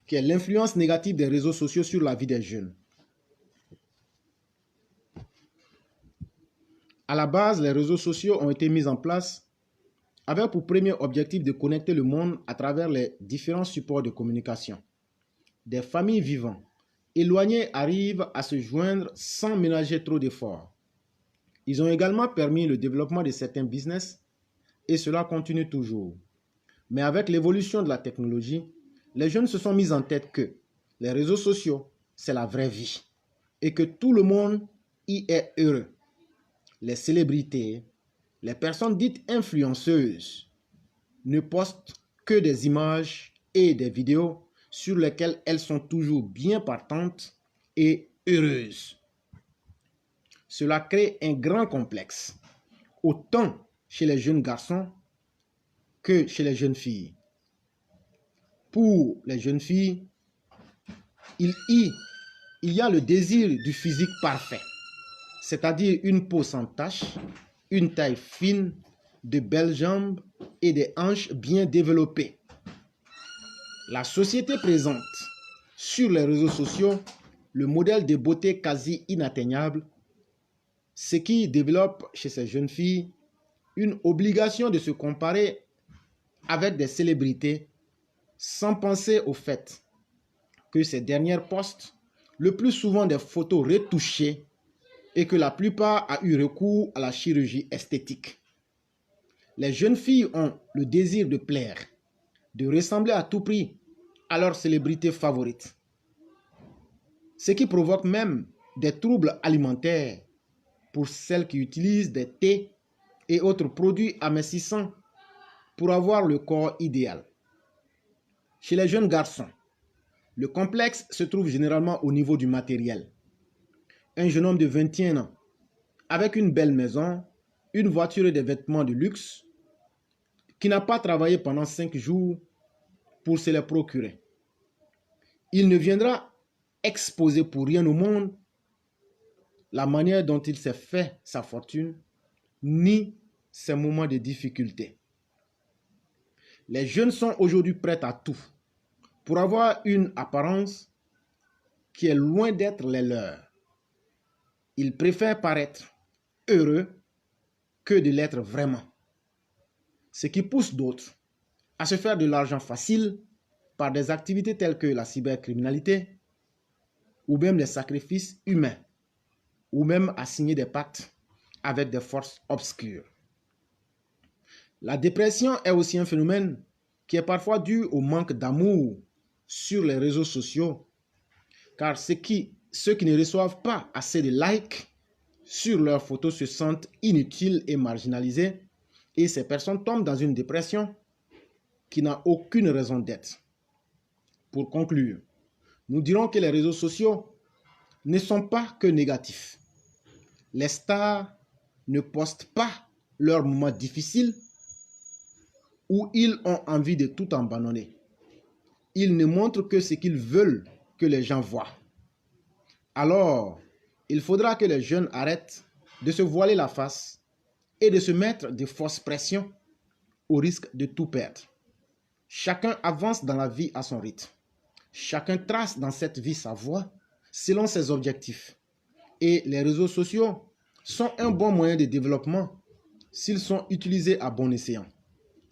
qui est l'influence négative des réseaux sociaux sur la vie des jeunes. À la base, les réseaux sociaux ont été mis en place avec pour premier objectif de connecter le monde à travers les différents supports de communication. Des familles vivant éloignées arrivent à se joindre sans ménager trop d'efforts. Ils ont également permis le développement de certains business et cela continue toujours. Mais avec l'évolution de la technologie, les jeunes se sont mis en tête que les réseaux sociaux, c'est la vraie vie et que tout le monde y est heureux. Les célébrités, les personnes dites influenceuses ne postent que des images et des vidéos sur lesquelles elles sont toujours bien partantes et heureuses. Cela crée un grand complexe, autant chez les jeunes garçons que chez les jeunes filles. Pour les jeunes filles, il y a le désir du physique parfait, c'est-à-dire une peau sans tache, une taille fine, de belles jambes et des hanches bien développées. La société présente sur les réseaux sociaux le modèle de beauté quasi inatteignable, ce qui développe chez ces jeunes filles une obligation de se comparer avec des célébrités sans penser au fait que ces dernières postent le plus souvent des photos retouchées et que la plupart a eu recours à la chirurgie esthétique. Les jeunes filles ont le désir de plaire, de ressembler à tout prix à leur célébrité favorite, ce qui provoque même des troubles alimentaires pour celles qui utilisent des thés et autres produits amincissants pour avoir le corps idéal. Chez les jeunes garçons, le complexe se trouve généralement au niveau du matériel. Un jeune homme de 21 ans, avec une belle maison, une voiture et des vêtements de luxe, qui n'a pas travaillé pendant 5 jours pour se les procurer. Il ne viendra exposer pour rien au monde la manière dont il s'est fait sa fortune, ni ses moments de difficulté. Les jeunes sont aujourd'hui prêts à tout pour avoir une apparence qui est loin d'être les leurs. Ils préfèrent paraître heureux que de l'être vraiment. Ce qui pousse d'autres à se faire de l'argent facile par des activités telles que la cybercriminalité ou même des sacrifices humains ou même à signer des pactes avec des forces obscures. La dépression est aussi un phénomène qui est parfois dû au manque d'amour sur les réseaux sociaux, car ceux qui ne reçoivent pas assez de likes sur leurs photos se sentent inutiles et marginalisés, et ces personnes tombent dans une dépression qui n'a aucune raison d'être. Pour conclure, nous dirons que les réseaux sociaux ne sont pas que négatifs. Les stars ne postent pas leurs moments difficiles où ils ont envie de tout abandonner. Ils ne montrent que ce qu'ils veulent que les gens voient. Alors, il faudra que les jeunes arrêtent de se voiler la face et de se mettre de fausses pressions au risque de tout perdre. Chacun avance dans la vie à son rythme. Chacun trace dans cette vie sa voie selon ses objectifs. Et les réseaux sociaux sont un bon moyen de développement s'ils sont utilisés à bon escient.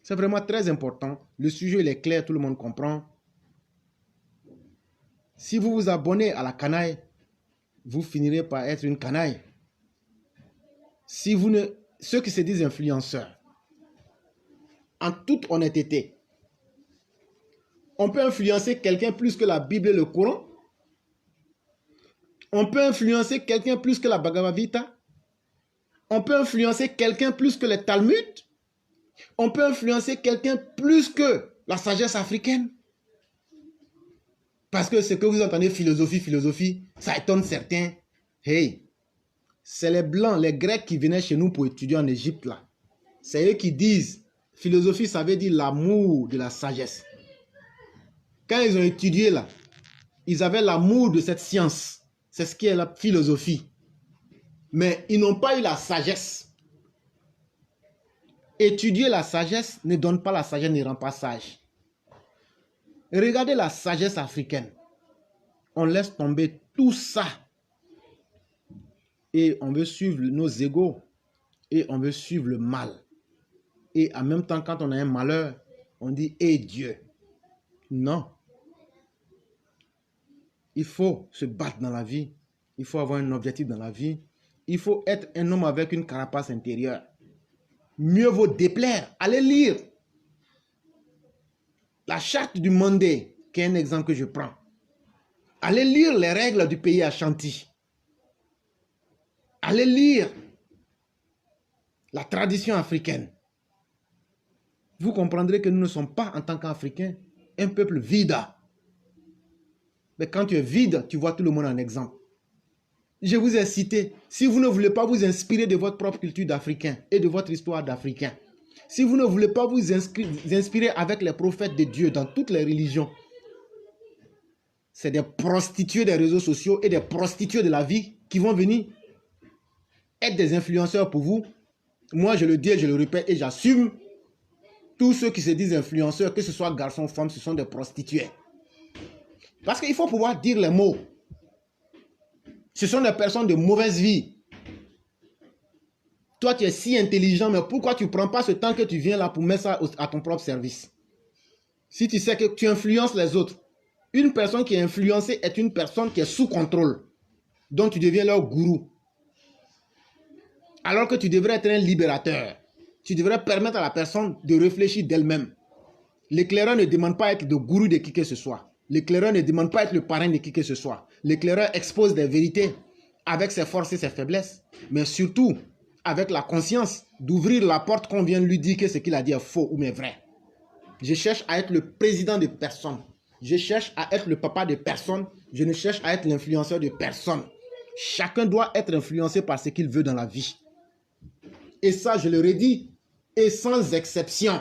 C'est vraiment très important. Le sujet il est clair, tout le monde comprend. Si vous vous abonnez à la canaille, vous finirez par être une canaille. Ceux qui se disent influenceurs, en toute honnêteté, on peut influencer quelqu'un plus que la Bible et le Coran. On peut influencer quelqu'un plus que la Bhagavad Gita. On peut influencer quelqu'un plus que les Talmuds. On peut influencer quelqu'un plus que la sagesse africaine. Parce que ce que vous entendez, philosophie, ça étonne certains. Hey, c'est les Blancs, les Grecs qui venaient chez nous pour étudier en Égypte là. C'est eux qui disent, philosophie, ça veut dire l'amour de la sagesse. Quand ils ont étudié là, ils avaient l'amour de cette science. C'est ce qui est la philosophie. Mais ils n'ont pas eu la sagesse. Étudier la sagesse ne donne pas la sagesse, ne rend pas sage. Regardez la sagesse africaine. On laisse tomber tout ça. Et on veut suivre nos égos. Et on veut suivre le mal. Et en même temps, quand on a un malheur, on dit « Eh Dieu ». Non. Il faut se battre dans la vie. Il faut avoir un objectif dans la vie. Il faut être un homme avec une carapace intérieure. Mieux vaut déplaire. Allez lire la charte du Mandé, qui est un exemple que je prends. Allez lire les règles du pays Ashanti. Allez lire la tradition africaine. Vous comprendrez que nous ne sommes pas, en tant qu'Africains, un peuple vide. Mais quand tu es vide, tu vois tout le monde en exemple. Je vous ai cité, si vous ne voulez pas vous inspirer de votre propre culture d'Africain et de votre histoire d'Africain, si vous ne voulez pas vous inspirer avec les prophètes de Dieu dans toutes les religions, c'est des prostituées des réseaux sociaux et des prostituées de la vie qui vont venir être des influenceurs pour vous. Moi, je le dis et je le répète et j'assume, tous ceux qui se disent influenceurs, que ce soit garçons ou femmes, ce sont des prostituées. Parce qu'il faut pouvoir dire les mots. Ce sont des personnes de mauvaise vie. Toi, tu es si intelligent, mais pourquoi tu ne prends pas ce temps que tu viens là pour mettre ça à ton propre service? Si tu sais que tu influences les autres, une personne qui est influencée est une personne qui est sous contrôle. Donc tu deviens leur gourou. Alors que tu devrais être un libérateur. Tu devrais permettre à la personne de réfléchir d'elle-même. L'éclaireur ne demande pas à être le gourou de qui que ce soit. L'éclaireur ne demande pas à être le parrain de qui que ce soit. L'éclaireur expose des vérités avec ses forces et ses faiblesses. Mais surtout, avec la conscience d'ouvrir la porte qu'on vient de lui dire que ce qu'il a dit est faux ou mais vrai. Je cherche à être le président de personne. Je cherche à être le papa de personne. Je ne cherche à être l'influenceur de personne. Chacun doit être influencé par ce qu'il veut dans la vie. Et ça, je le redis, et sans exception,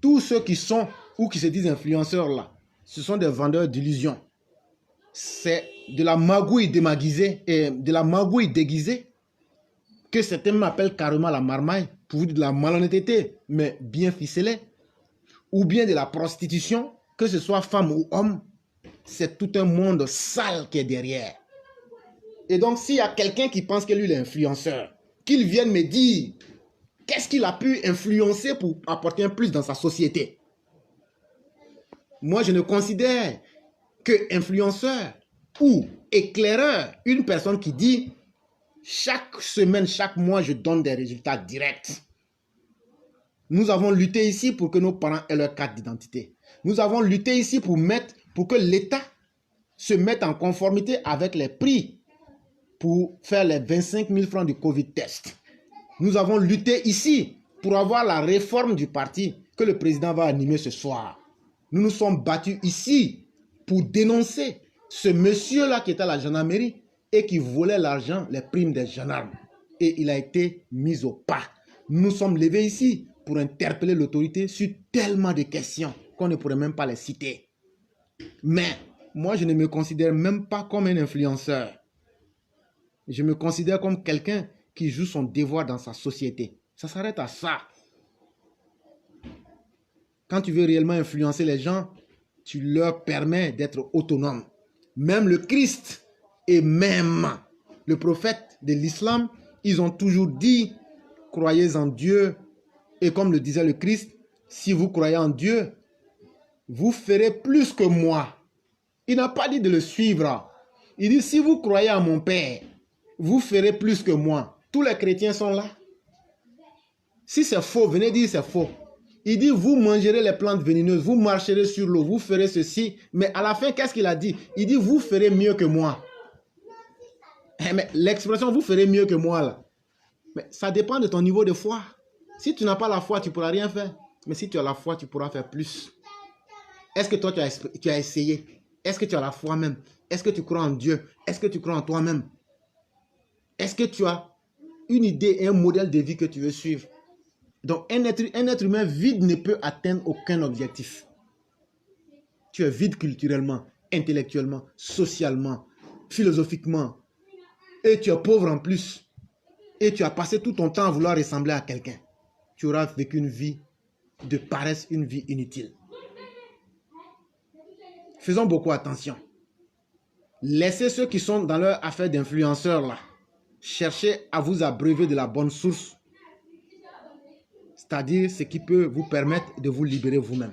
tous ceux qui sont ou qui se disent influenceurs là, ce sont des vendeurs d'illusions. C'est de la magouille démaguisée et de la magouille déguisée que certains m'appellent carrément la marmaille, pour vous dire de la malhonnêteté, mais bien ficelée, ou bien de la prostitution, que ce soit femme ou homme, c'est tout un monde sale qui est derrière. Et donc, s'il y a quelqu'un qui pense que lui, il est influenceur, qu'il vienne me dire qu'est-ce qu'il a pu influencer pour apporter un plus dans sa société. Moi, je ne considère que influenceur ou éclaireur, une personne qui dit chaque semaine, chaque mois, je donne des résultats directs. Nous avons lutté ici pour que nos parents aient leur carte d'identité. Nous avons lutté ici pour que l'État se mette en conformité avec les prix pour faire les 25 000 francs du Covid-test. Nous avons lutté ici pour avoir la réforme du parti que le président va animer ce soir. Nous nous sommes battus ici pour dénoncer ce monsieur-là qui était à la gendarmerie et qui volait l'argent, les primes des gendarmes. Et il a été mis au pas. Nous nous sommes levés ici pour interpeller l'autorité sur tellement de questions qu'on ne pourrait même pas les citer. Mais moi, je ne me considère même pas comme un influenceur. Je me considère comme quelqu'un qui joue son devoir dans sa société. Ça s'arrête à ça. Quand tu veux réellement influencer les gens, tu leur permets d'être autonomes. Même le Christ et même le prophète de l'islam, ils ont toujours dit, croyez en Dieu. Et comme le disait le Christ, si vous croyez en Dieu, vous ferez plus que moi. Il n'a pas dit de le suivre. Il dit, si vous croyez en mon Père, vous ferez plus que moi. Tous les chrétiens sont là. Si c'est faux, venez dire c'est faux. Il dit, vous mangerez les plantes vénéneuses, vous marcherez sur l'eau, vous ferez ceci. Mais à la fin, qu'est-ce qu'il a dit? Il dit, vous ferez mieux que moi. Mais l'expression, vous ferez mieux que moi, là. Mais ça dépend de ton niveau de foi. Si tu n'as pas la foi, tu ne pourras rien faire. Mais si tu as la foi, tu pourras faire plus. Est-ce que toi, tu as essayé? Est-ce que tu as la foi même? Est-ce que tu crois en Dieu? Est-ce que tu crois en toi-même? Est-ce que tu as une idée et un modèle de vie que tu veux suivre? Donc, un être humain vide ne peut atteindre aucun objectif. Tu es vide culturellement, intellectuellement, socialement, philosophiquement. Et tu es pauvre en plus. Et tu as passé tout ton temps à vouloir ressembler à quelqu'un. Tu auras vécu une vie de paresse, une vie inutile. faisons beaucoup attention. Laissez ceux qui sont dans leur affaire d'influenceurs là. Cherchez à vous abreuver de la bonne source. C'est-à-dire ce qui peut vous permettre de vous libérer vous-même.